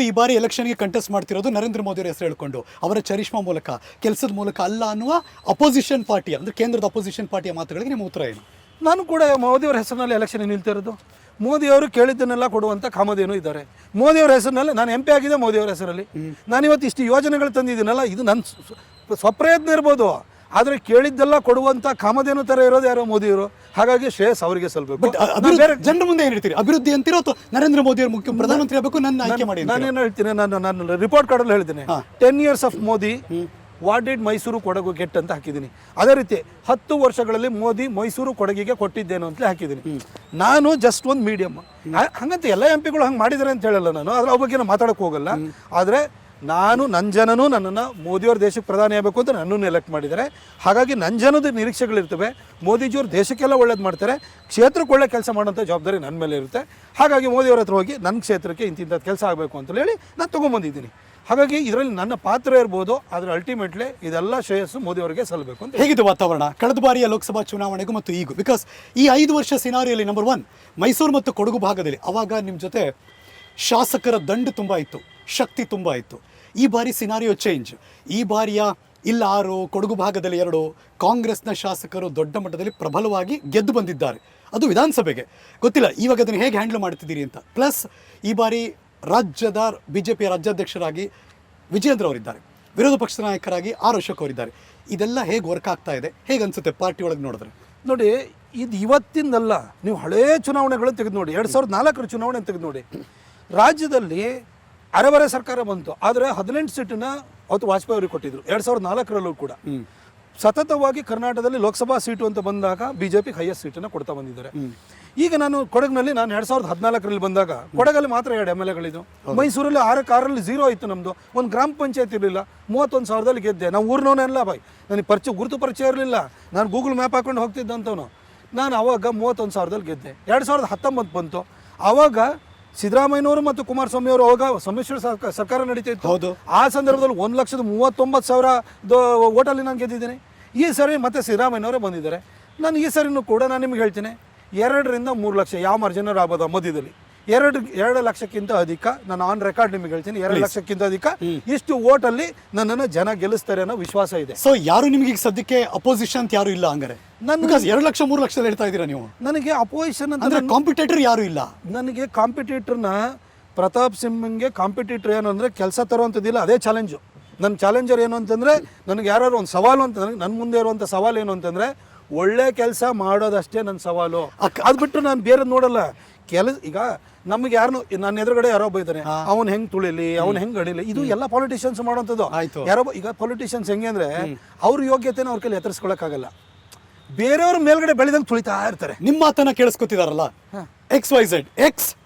ಈ ಬಾರಿ ಎಲೆಕ್ಷನ್ಗೆ ಕಂಟೆಸ್ಟ್ ಮಾಡ್ತಿರೋದು ನರೇಂದ್ರ ಮೋದಿ ಅವರ ಹೆಸರು ಹೇಳ್ಕೊಂಡು ಅವರ ಚರಿಷ್ಮಾ ಮೂಲಕ ಕೆಲಸದ ಮೂಲಕ ಅಲ್ಲ ಅನ್ನುವ ಅಪೋಸಿಷನ್ ಪಾರ್ಟಿಯ ಅಂದರೆ ಕೇಂದ್ರದ ಅಪೋಸಿಷನ್ ಪಾರ್ಟಿಯ ಮಾತುಗಳಿಗೆ ನಿಮ್ಮ ಉತ್ತರ ಏನು? ನಾನು ಕೂಡ ಮೋದಿಯವರ ಹೆಸರಿನಲ್ಲಿ ಎಲೆಕ್ಷನ್ ನಿಲ್ತಿರೋದು. ಮೋದಿಯವರು ಕೇಳಿದ್ದನ್ನೆಲ್ಲ ಕೊಡುವಂಥ ಕಾಮಧೇನು ಇದ್ದಾರೆ. ಮೋದಿಯವರ ಹೆಸರಿನಲ್ಲಿ ನಾನು MP ಆಗಿದೆ ಮೋದಿಯವರ ಹೆಸರಲ್ಲಿ. ನಾನಿವತ್ತು ಇಷ್ಟು ಯೋಜನೆಗಳು ತಂದಿದ್ದೀನಲ್ಲ, ಇದು ನನ್ನ ಸ್ವಪ್ರಯತ್ನ ಇರ್ಬೋದು, ಆದರೆ ಕೇಳಿದ್ದೆಲ್ಲ ಕೊಡುವಂಥ ಕಾಮಧೇನು ಥರ ಇರೋದು ಯಾರೋ ಮೋದಿಯವರು. ಹಾಗಾಗಿ ಶ್ರೇಯಸ್ ಅವರಿಗೆ ಸಲ್ಲಬೇಕು. ಜನರ ಮುಂದೆ ಏನು ಹೇಳ್ತೀರಿ? ಅಭಿವೃದ್ಧಿ ಅಂತಿರೋ ಅಥವಾ ನರೇಂದ್ರ ಮೋದಿ ಅವರು ಮುಖ್ಯ ಪ್ರಧಾನಮಂತ್ರಿ ಆಗಬೇಕು ನನ್ನ ಆಯ್ಕೆ ಮಾಡಿ? ನಾನೇನು ಹೇಳ್ತೀನಿ, ನಾನು ರಿಪೋರ್ಟ್ ಕಾರ್ಡಲ್ಲಿ ಹೇಳ್ತೀನಿ 10 years of Modi what did Mysuru Kodagu get ಅಂತ ಹಾಕಿದ್ದೀನಿ. ಅದೇ ರೀತಿ 10 ವರ್ಷಗಳಲ್ಲಿ ಮೋದಿ ಮೈಸೂರು ಕೊಡಗಿಗೆ ಕೊಟ್ಟಿದ್ದೇನು ಅಂತಲೇ ಹಾಕಿದ್ದೀನಿ. ನಾನು ಜಸ್ಟ್ ಒಂದು ಮೀಡಿಯಮ್. ಹಂಗಂತ ಎಲ್ಲ MP ಗಳು ಹಂಗೆ ಮಾಡಿದ್ದಾರೆ ಅಂತ ಹೇಳಲ್ಲ ನಾನು, ಅದ್ರ ಬಗ್ಗೆ ನಾನು ಮಾತಾಡೋಕ್ಕೆ ಹೋಗಲ್ಲ. ಆದರೆ ನಾನು ನನ್ನ ಜನನೂ ನನ್ನನ್ನು ಮೋದಿಯವ್ರ ದೇಶಕ್ಕೆ ಪ್ರಧಾನಿ ಆಗಬೇಕು ಅಂತ ನನ್ನನ್ನು ಎಲೆಕ್ಟ್ ಮಾಡಿದ್ದಾರೆ. ಹಾಗಾಗಿ ನನ್ನ ಜನದ ನಿರೀಕ್ಷೆಗಳಿರ್ತವೆ. ಮೋದಿಜಿಯವ್ರು ದೇಶಕ್ಕೆಲ್ಲ ಒಳ್ಳೇದು ಮಾಡ್ತಾರೆ, ಕ್ಷೇತ್ರಕ್ಕೆ ಒಳ್ಳೆ ಕೆಲಸ ಮಾಡೋಂಥ ಜವಾಬ್ದಾರಿ ನನ್ನ ಮೇಲೆ ಇರುತ್ತೆ. ಹಾಗಾಗಿ ಮೋದಿಯವ್ರ ಹತ್ರ ಹೋಗಿ ನನ್ನ ಕ್ಷೇತ್ರಕ್ಕೆ ಇಂಥದ್ದು ಕೆಲಸ ಆಗಬೇಕು ಅಂತ ಹೇಳಿ ನಾನು ತೊಗೊಂಬಂದಿದ್ದೀನಿ. ಹಾಗಾಗಿ ಇದರಲ್ಲಿ ನನ್ನ ಪಾತ್ರ ಇರ್ಬೋದು, ಆದರೆ ಅಲ್ಟಿಮೇಟ್ಲಿ ಇದೆಲ್ಲ ಶ್ರೇಯಸ್ಸು ಮೋದಿಯವರಿಗೆ ಸಲ್ಲಬೇಕು ಅಂತ. ಹೇಗಿದೆ ವಾತಾವರಣ ಕಳೆದ ಬಾರಿಯ ಲೋಕಸಭಾ ಚುನಾವಣೆಗೂ ಮತ್ತು ಈಗ? ಬಿಕಾಸ್ ಈ 5 ವರ್ಷ ಸಿನಾರಿಯಲ್ಲಿ ನಂಬರ್ 1 ಮೈಸೂರು ಮತ್ತು ಕೊಡಗು ಭಾಗದಲ್ಲಿ ಅವಾಗ ನಿಮ್ಮ ಜೊತೆ ಶಾಸಕರ ದಂಡು ತುಂಬ ಇತ್ತು, ಶಕ್ತಿ ತುಂಬ ಇತ್ತು. ಈ ಬಾರಿ ಸಿನಾರಿಯೋ ಚೇಂಜ್. ಈ ಬಾರಿಯ ಇಲ್ಲ 6, ಕೊಡಗು ಭಾಗದಲ್ಲಿ 2 ಕಾಂಗ್ರೆಸ್ನ ಶಾಸಕರು ದೊಡ್ಡ ಮಟ್ಟದಲ್ಲಿ ಪ್ರಬಲವಾಗಿ ಗೆದ್ದು ಬಂದಿದ್ದಾರೆ, ಅದು ವಿಧಾನಸಭೆಗೆ. ಗೊತ್ತಿಲ್ಲ ಇವಾಗ ಅದನ್ನು ಹೇಗೆ ಹ್ಯಾಂಡಲ್ ಮಾಡ್ತಿದ್ದೀರಿ ಅಂತ. ಪ್ಲಸ್ ಈ ಬಾರಿ ರಾಜ್ಯದ BJPಯ ರಾಜ್ಯಾಧ್ಯಕ್ಷರಾಗಿ ವಿಜಯೇಂದ್ರ ಅವರಿದ್ದಾರೆ, ವಿರೋಧ ಪಕ್ಷದ ನಾಯಕರಾಗಿ ಅಶೋಕ್ ಅವರಿದ್ದಾರೆ. ಇದೆಲ್ಲ ಹೇಗೆ ವರ್ಕ್ ಆಗ್ತಾ ಇದೆ, ಹೇಗೆ ಅನಿಸುತ್ತೆ ಪಾರ್ಟಿ ಒಳಗೆ ನೋಡಿದ್ರೆ? ನೋಡಿ, ಇದು ಇವತ್ತಿಂದಲ್ಲ, ನೀವು ಹಳೇ ಚುನಾವಣೆಗಳು ತೆಗೆದು ನೋಡಿ, 2004ರ ಚುನಾವಣೆ ತೆಗೆದು ನೋಡಿ. ರಾಜ್ಯದಲ್ಲಿ ಅರೆಬರೆ ಸರ್ಕಾರ ಬಂತು, ಆದರೆ 18 ಸೀಟನ್ನ ಅವತ್ತು ವಾಜಪೇಯಿ ಅವರಿಗೆ ಕೊಟ್ಟಿದ್ರು. 2004ರಲ್ಲೂ ಕೂಡ ಸತತವಾಗಿ ಕರ್ನಾಟಕದಲ್ಲಿ ಲೋಕಸಭಾ ಸೀಟು ಅಂತ ಬಂದಾಗ BJP ಹೈಯೆಸ್ಟ್ ಸೀಟನ್ನು ಕೊಡ್ತಾ ಬಂದಿದ್ದಾರೆ. ಈಗ ನಾನು ಕೊಡಗಿನಲ್ಲಿ 2014ರಲ್ಲಿ ಬಂದಾಗ ಕೊಡಗಲ್ಲಿ ಮಾತ್ರ 2 MLAಗಳಿದ್ದು, ಮೈಸೂರಲ್ಲಿ 6ರಲ್ಲಿ 0 ಇತ್ತು ನಮ್ಮದು. ಒಂದು ಗ್ರಾಮ ಪಂಚಾಯತ್ ಇರಲಿಲ್ಲ, 31,000ದಲ್ಲಿ ಗೆದ್ದೆ. ನಾವು ಊರಿನವನೆಲ್ಲ ಬಾಯ್, ನನಗೆ ಗುರುತು ಪರಿಚಯ ಇರಲಿಲ್ಲ, ನಾನು ಗೂಗಲ್ ಮ್ಯಾಪ್ ಹಾಕೊಂಡು ಹೋಗ್ತಿದ್ದಂಥವನು. ನಾನು ಆವಾಗ 31,000ದಲ್ಲಿ ಗೆದ್ದೆ. 2019 ಬಂತು, ಆವಾಗ ಸಿದ್ದರಾಮಯ್ಯನವರು ಮತ್ತು ಕುಮಾರಸ್ವಾಮಿ ಅವರು ಅವಾಗ ಸಮ್ಮಿಶ್ರ ಸರ್ಕಾರ ನಡೀತಾ ಇತ್ತು. ಆ ಸಂದರ್ಭದಲ್ಲಿ 1,39,000 ಓಟಲ್ಲಿ ನಾನು ಗೆದ್ದಿದ್ದೀನಿ. ಈ ಸರಿ ಮತ್ತೆ ಸಿದ್ದರಾಮಯ್ಯನವರೇ ಬಂದಿದ್ದಾರೆ. ನಾನು ಈ ಸರಿನೂ ಕೂಡ ನಾನು ನಿಮ್ಗೆ ಹೇಳ್ತೀನಿ, 2 ರಿಂದ 3 ಲಕ್ಷ ಯಾವ ಮಾರ್ಜಿನರ್ ಆಗ್ಬೋದು ಮಧ್ಯದಲ್ಲಿ. 2 ಲಕ್ಷಕ್ಕಿಂತ ಅಧಿಕ, ನಾನು ಆನ್ ರೆಕಾರ್ಡ್ ನಿಮಗೆ ಹೇಳ್ತೀನಿ, 2 ಲಕ್ಷಕ್ಕಿಂತ ಅಧಿಕ ಇಷ್ಟು ಓಟಲ್ಲಿ ನನ್ನನ್ನು ಜನ ಗೆಲ್ಲಿಸ್ತಾರೆ ಅನ್ನೋ ವಿಶ್ವಾಸ ಇದೆ. ಸೊ ಯಾರು ನಿಮಗೆ ಈಗ ಸದ್ಯಕ್ಕೆ ಅಪೋಸಿಷನ್ ಅಂತ ಯಾರು ಇಲ್ಲ ಹಂಗಾರೆ? ನನಗೆ 2 ಲಕ್ಷ 3 ಲಕ್ಷ ಹೇಳ್ತಾ ಇದ್ದೀರಾ ನೀವು. ನನಗೆ ಅಪೋಸಿಷನ್ ಅಂದ್ರೆ ಕಾಂಪಿಟೇಟರ್ ಯಾರು ಇಲ್ಲ. ನನಗೆ ಕಾಂಪಿಟೇಟರ್ನ ಪ್ರತಾಪ್ ಸಿಂಹಂಗೆ ಕಾಂಪಿಟೇಟರ್ ಏನು ಅಂದರೆ ಕೆಲಸ ತರುವಂಥದ್ದಿಲ್ಲ, ಅದೇ ಚಾಲೆಂಜು. ನನ್ನ ಚಾಲೆಂಜರ್ ಏನು ಅಂತಂದರೆ, ನನಗೆ ಯಾರು ಒಂದು ಸವಾಲು ಅಂತ, ನನ್ನ ಮುಂದೆ ಇರುವಂಥ ಸವಾಲು ಏನು ಅಂತಂದರೆ ಒಳ್ಳೆ ಕೆಲಸ ಮಾಡೋದಷ್ಟೇ ನನ್ನ ಸವಾಲು. ಅದು ಬಿಟ್ಟು ನಾನು ಬೇರೆ ನೋಡಲ್ಲ. ಈಗ ನಮಗೆ ಯಾರನ್ನು ನನ್ನ ಎದುರುಗಡೆ ಯಾರೋ ಬೈತಾನೆ, ಅವ್ನು ಹೆಂಗೆ ತುಳಿಲಿ, ಅವ್ನು ಹೆಂಗೆ ಅಡಿಲಿ, ಇದು ಎಲ್ಲ ಪಾಲಿಟಿಷಿಯನ್ಸ್ ಮಾಡೋಂಥದ್ದು. ಯಾರೋ ಈಗ ಪಾಲಿಟಿಷಿಯನ್ಸ್ ಹೆಂಗೆ ಅಂದರೆ ಅವ್ರ ಯೋಗ್ಯತೆನ ಅವ್ರ ಕೈಲಿ ಎತ್ತರಿಸ್ಕೊಳಕ್ಕಾಗಲ್ಲ, ಬೇರೆಯವ್ರ ಮೇಲ್ಗಡೆ ಬೆಳೆದಂಗೆ ತುಳಿತಾ ಇರ್ತಾರೆ. ನಿಮ್ಮ ಮಾತನ್ನ ಕೇಳಿಸ್ಕೊತಿದಾರಲ್ಲ, XYZ, X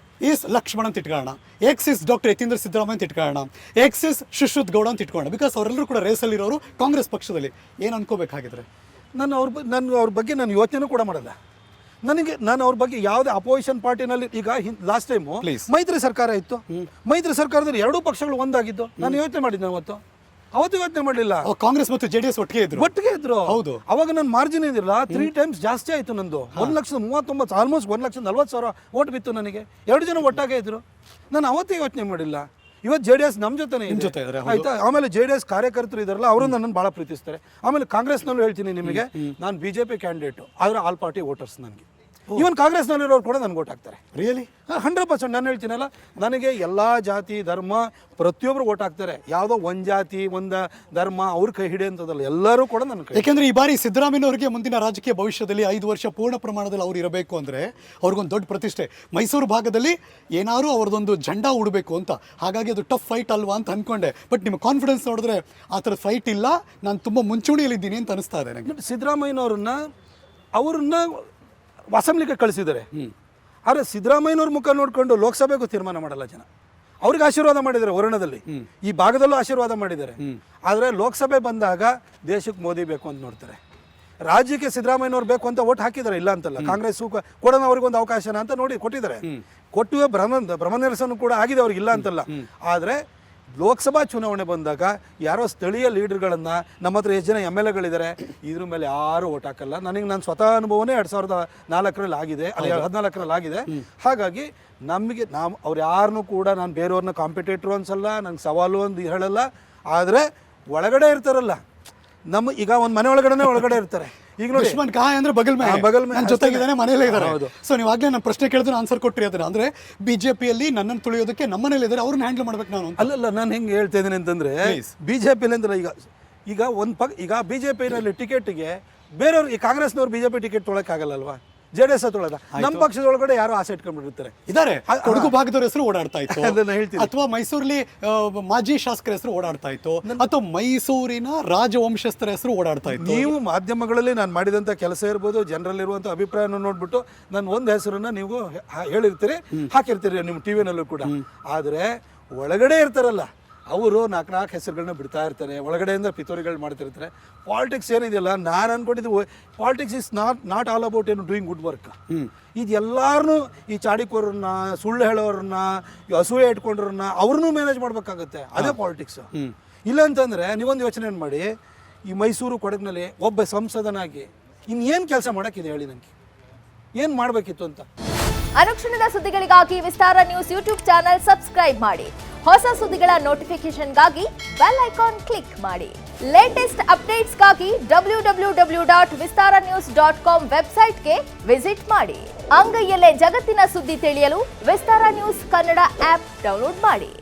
ಈಸ್ ಲಕ್ಷ್ಮಣ್ ಅಂತ ಇಟ್ಕೊಳ್ಳೋಣ, X is doctor Yathindra Siddaramaiah ಅಂತ ಇಟ್ಕೊಳ್ಳೋಣ, X ಇಸ್ ಶುಶ್ರುತ್ ಗೌಡ ಅಂತ ಇಟ್ಕೊಳ್ಳೋಣ. ಬಿಕಾಸ್ ಅವರೆಲ್ಲರೂ ಕೂಡ ರೇಸಲ್ಲಿರೋರು ಕಾಂಗ್ರೆಸ್ ಪಕ್ಷದಲ್ಲಿ. ಏನು ಅನ್ಕೋಬೇಕಾಗಿದ್ರೆ ನಾನು ಅವ್ರ ಬಗ್ಗೆ ನಾನು ಯೋಚನೆ ಕೂಡ ಮಾಡಲ್ಲ. ನಾನು ಅವ್ರ ಬಗ್ಗೆ ಯಾವುದೇ ಅಪೋಸಿಷನ್ ಪಾರ್ಟಿನಲ್ಲಿ, ಈಗ ಲಾಸ್ಟ್ ಟೈಮು ಮೈತ್ರಿ ಸರ್ಕಾರ ಇತ್ತು, ಮೈತ್ರಿ ಸರ್ಕಾರದಲ್ಲಿ 2 ಪಕ್ಷಗಳು ಒಂದಾಗಿದ್ದು. ನಾನು ಯೋಚನೆ ಮಾಡಿದ್ದೆ ಅವತ್ತು ಯೋಚನೆ ಮಾಡಲಿಲ್ಲ. ಕಾಂಗ್ರೆಸ್ ಮತ್ತು JDS ಒಟ್ಟಿಗೆ ಇದ್ರು. ಹೌದು, ಅವಾಗ ನನ್ನ ಮಾರ್ಜಿನ್ ಏನಿಲ್ಲ, 3 times ಜಾಸ್ತಿ ಆಯಿತು ನಂದು. 1,39,000, ಆಲ್ಮೋಸ್ಟ್ 1,40,000 ಓಟ್ ಬಿತ್ತು ನನಗೆ. 2 ಜನ ಒಟ್ಟಾಗೆ ಇದ್ರು. ನಾನು ಅವತ್ತೇ ಯೋಚನೆ ಮಾಡಿಲ್ಲ. ಇವತ್ತು JDS ನಮ್ಮ ಜೊತೆ ಆಯ್ತಾ. ಆಮೇಲೆ JDS ಕಾರ್ಯಕರ್ತರು ಇದಾರಲ್ಲ, ಅವರು ನನ್ನನ್ನು ಭಾಳ ಪ್ರೀತಿಸ್ತಾರೆ. ಆಮೇಲೆ ಕಾಂಗ್ರೆಸ್ನಲ್ಲೂ ಹೇಳ್ತೀನಿ ನಿಮಗೆ, ನಾನು BJP ಕ್ಯಾಂಡಿಡೇಟು, ಆದರೆ ಆಲ್ ಪಾರ್ಟಿ ವೋಟರ್ಸ್ ನನಗೆ. ಇವನ್ ಕಾಂಗ್ರೆಸ್ನಲ್ಲಿರೋರು ಕೂಡ ನನಗೆ ಓಟ್ ಹಾಕ್ತಾರೆ. ರಿಯಲಿ 100%. ನಾನು ಹೇಳ್ತೀನಲ್ಲ, ನನಗೆ ಎಲ್ಲ ಜಾತಿ ಧರ್ಮ ಪ್ರತಿಯೊಬ್ಬರು ಓಟ್ ಹಾಕ್ತಾರೆ. ಯಾವುದೋ ಒಂದು ಜಾತಿ ಒಂದು ಧರ್ಮ ಅವ್ರ ಕೈ ಹಿಡಿಯೋಂಥದ್ದಲ್ಲ, ಎಲ್ಲರೂ ಕೂಡ ನನ್ನ ಕೈ. ಯಾಕೆಂದರೆ ಈ ಬಾರಿ ಸಿದ್ದರಾಮಯ್ಯನವರಿಗೆ ಮುಂದಿನ ರಾಜಕೀಯ ಭವಿಷ್ಯದಲ್ಲಿ 5 ವರ್ಷ ಪೂರ್ಣ ಪ್ರಮಾಣದಲ್ಲಿ ಅವ್ರು ಇರಬೇಕು ಅಂದರೆ ಅವ್ರಿಗೊಂದು ದೊಡ್ಡ ಪ್ರತಿಷ್ಠೆ. ಮೈಸೂರು ಭಾಗದಲ್ಲಿ ಏನಾದರೂ ಅವ್ರದ್ದೊಂದು ಜೆಂಡಾ ಉಡಬೇಕು ಅಂತ. ಹಾಗಾಗಿ ಅದು ಟಫ್ ಫೈಟ್ ಅಲ್ವಾ ಅಂತ ಅಂದ್ಕೊಂಡೆ. ಬಟ್ ನಿಮ್ಮ ಕಾನ್ಫಿಡೆನ್ಸ್ ನೋಡಿದ್ರೆ ಆ ಥರದ ಫೈಟ್ ಇಲ್ಲ, ನಾನು ತುಂಬ ಮುಂಚೂಣಿಯಲ್ಲಿದ್ದೀನಿ ಅಂತ ಅನಿಸ್ತಾ ಇದೆ ನನಗೆ. ಅವ್ರನ್ನ ಅಸೆಂಬ್ಲಿಗೆ ಕಳಿಸಿದ್ದಾರೆ. ಆದರೆ ಸಿದ್ದರಾಮಯ್ಯನವ್ರ ಮುಖ ನೋಡಿಕೊಂಡು ಲೋಕಸಭೆಗೂ ತೀರ್ಮಾನ ಮಾಡಲ್ಲ ಜನ. ಅವ್ರಿಗೆ ಆಶೀರ್ವಾದ ಮಾಡಿದ್ದಾರೆ, ವರ್ಣದಲ್ಲಿ ಈ ಭಾಗದಲ್ಲೂ ಆಶೀರ್ವಾದ ಮಾಡಿದ್ದಾರೆ. ಆದರೆ ಲೋಕಸಭೆ ಬಂದಾಗ ದೇಶಕ್ಕೆ ಮೋದಿ ಬೇಕು ಅಂತ ನೋಡ್ತಾರೆ. ರಾಜ್ಯಕ್ಕೆ ಸಿದ್ದರಾಮಯ್ಯನವ್ರು ಬೇಕು ಅಂತ ಓಟ್ ಹಾಕಿದ್ದಾರೆ, ಇಲ್ಲ ಅಂತಲ್ಲ. ಕಾಂಗ್ರೆಸ್ ಕೊಡೋಣ ಅವ್ರಿಗೊಂದು ಅವಕಾಶನ ಅಂತ ನೋಡಿ ಕೊಟ್ಟಿದ್ದಾರೆ. ಕೊಟ್ಟುವ ಭ್ರಮ ನಿರಸನ ಕೂಡ ಆಗಿದೆ ಅವ್ರಿಗೆ, ಇಲ್ಲ ಅಂತಲ್ಲ. ಆದರೆ ಲೋಕಸಭಾ ಚುನಾವಣೆ ಬಂದಾಗ ಯಾರೋ ಸ್ಥಳೀಯ ಲೀಡರ್ಗಳನ್ನು ನಮ್ಮ ಹತ್ರ ಎಷ್ಟು ಜನ ಎಮ್ ಎಲ್ ಎಗಳಿದ್ದಾರೆ ಇದ್ರ ಮೇಲೆ ಯಾರು ಓಟ್ ಹಾಕಲ್ಲ. ನಾನು ಸ್ವತಃ ಅನುಭವನೇ 2004 ಆಗಿದೆ, 14 ಆಗಿದೆ. ಹಾಗಾಗಿ ನಮಗೆ ಅವ್ರು ಯಾರನ್ನೂ ಕೂಡ ನಾನು ಬೇರೆಯವ್ರನ್ನ ಕಾಂಪಿಟೇಟ್ರು ಅನ್ಸಲ್ಲ, ನಂಗೆ ಸವಾಲು ಅಂತ ಹೇಳಲ್ಲ. ಆದರೆ ಒಳಗಡೆ ಇರ್ತಾರಲ್ಲ, ಈಗ ಒಂದು ಮನೆ ಒಳಗಡೆ ಇರ್ತಾರೆ. ಈಗ ನೋಡಿ ದುಶ್ಮನ್ ಕಹಾ ಅಂದ್ರೆ ಬಗಲ್ ಮೇ ನನ್ನ ಜೊತೆಗಿದ್ದಾನೆ, ಮನೇಲೇ ಇದ್ದಾರೆ. ಸೊ ನೀವು ಆಗ್ಲೇ ನಾನು ಪ್ರಶ್ನೆ ಕೇಳಿದ್ರೆ ಆನ್ಸರ್ ಕೊಟ್ರಿ ಅದನ್ನ. ಅಂದ್ರೆ ಬಿಜೆಪಿಯಲ್ಲಿ ನನ್ನನ್ನು ತುಳಿಯೋದಕ್ಕೆ ನಮ್ಮ ಮನೇಲಿ ಇದ್ದಾರೆ, ಅವ್ರನ್ನ ಹ್ಯಾಂಡಲ್ ಮಾಡ್ಬೇಕು ನಾನು. ಅಲ್ಲಲ್ಲ, ನಾನು ಹೆಂಗೆ ಹೇಳ್ತಾ ಇದ್ದೀನಿ ಅಂತಂದ್ರೆ ಬಿಜೆಪಿಲಿ ಅಂದ್ರೆ ಈಗ ಬಿಜೆಪಿನಲ್ಲಿ ಟಿಕೆಟ್ಗೆ ಬೇರೆಯವ್ರು, ಈ ಕಾಂಗ್ರೆಸ್ನವ್ರು ಬಿಜೆಪಿ ಟಿಕೆಟ್ ತೊಗೊಳಕ್ಕಾಗಲ್ಲಲ್ವಾ? JDS ತೊಗೊಳದ. ನಮ್ಮ ಪಕ್ಷದೊಳಗಡೆ ಯಾರು ಆಸೆ ಇಟ್ಕೊಂಡ್ಬಿಟ್ಟಿರ್ತಾರೆ ಇದಾರೆ. ಕೊಡಗು ಭಾಗದವ್ರ ಹೆಸರು ಓಡಾಡ್ತಾ ಇತ್ತು, ಹೇಳ್ತೀನಿ. ಅಥವಾ ಮೈಸೂರಲ್ಲಿ ಮಾಜಿ ಶಾಸಕರ ಹೆಸರು ಓಡಾಡ್ತಾ ಇತ್ತು, ಅಥವಾ ಮೈಸೂರಿನ ರಾಜವಂಶಸ್ಥರ ಹೆಸರು ಓಡಾಡ್ತಾ ಇತ್ತು. ನೀವು ಮಾಧ್ಯಮಗಳಲ್ಲಿ ನಾನು ಮಾಡಿದಂಥ ಕೆಲಸ ಇರ್ಬೋದು, ಜನರಲ್ಲಿರುವಂಥ ಅಭಿಪ್ರಾಯನ ನೋಡ್ಬಿಟ್ಟು ನಾನು ಒಂದು ಹೆಸರನ್ನ ನೀವು ಹೇಳಿರ್ತೀರಿ, ಹಾಕಿರ್ತೀರಿ ನಿಮ್ಮ ಟಿವಿನಲ್ಲೂ ಕೂಡ. ಆದರೆ ಒಳಗಡೆ ಇರ್ತಾರಲ್ಲ ಅವರು 4 ಹೆಸರುಗಳನ್ನ ಬಿಡ್ತಾ ಇರ್ತಾರೆ, ಒಳಗಡೆಯಿಂದ ಪಿತೂರಿಗಳು ಮಾಡ್ತಿರ್ತಾರೆ. ಪಾಲಿಟಿಕ್ಸ್ ಏನಿದೆಯಲ್ಲ, ನಾನು ಅನ್ಕೊಂಡಿದ್ದು politics is not all about doing good work. ಇದು ಎಲ್ಲಾರನ್ನೂ, ಈ ಚಾಡಿಕೋರನ್ನ, ಸುಳ್ಳು ಹೇಳೋರನ್ನ, ಅಸೂಯೆ ಇಟ್ಕೊಂಡ್ರನ್ನ ಅವ್ರನ್ನೂ ಮ್ಯಾನೇಜ್ ಮಾಡ್ಬೇಕಾಗತ್ತೆ. ಅದೇ ಪಾಲಿಟಿಕ್ಸ್. ಇಲ್ಲ ಅಂತಂದರೆ ನೀವೊಂದು ಯೋಚನೆ ಮಾಡಿ, ಈ ಮೈಸೂರು ಕೊಡಗಿನಲ್ಲಿ ಒಬ್ಬ ಸಂಸದನಾಗಿ ಇನ್ನೇನು ಕೆಲಸ ಮಾಡೋಕ್ಕಿದೆ ಹೇಳಿ, ನನಗೆ ಏನು ಮಾಡಬೇಕಿತ್ತು ಅಂತ. ಅನುಕ್ಷಣದ ಸುದ್ದಿಗಳಿಗಾಗಿ ವಿಸ್ತಾರ ನ್ಯೂಸ್ ಯೂಟ್ಯೂಬ್ ಚಾನೆಲ್ ಸಬ್ಸ್ಕ್ರೈಬ್ ಮಾಡಿ. ಹೊಸ ಸುದ್ದಿಗಳ ನೋಟಿಫಿಕೇಶನ್ಗಾಗಿ ಬೆಲ್ ಐಕಾನ್ ಕ್ಲಿಕ್ ಮಾಡಿ. ಲೇಟೆಸ್ಟ್ ಅಪ್ಡೇಟ್ಸ್ಗಾಗಿ www.vistaranews.com ವೆಬ್ಸೈಟ್ಗೆ ವಿಸಿಟ್ ಮಾಡಿ. ಅಂಗೈಯಲ್ಲೇ ಜಗತ್ತಿನ ಸುದ್ದಿ ತಿಳಿಯಲು ವಿಸ್ತಾರ ನ್ಯೂಸ್ ಕನ್ನಡ ಆಪ್ ಡೌನ್ಲೋಡ್ ಮಾಡಿ.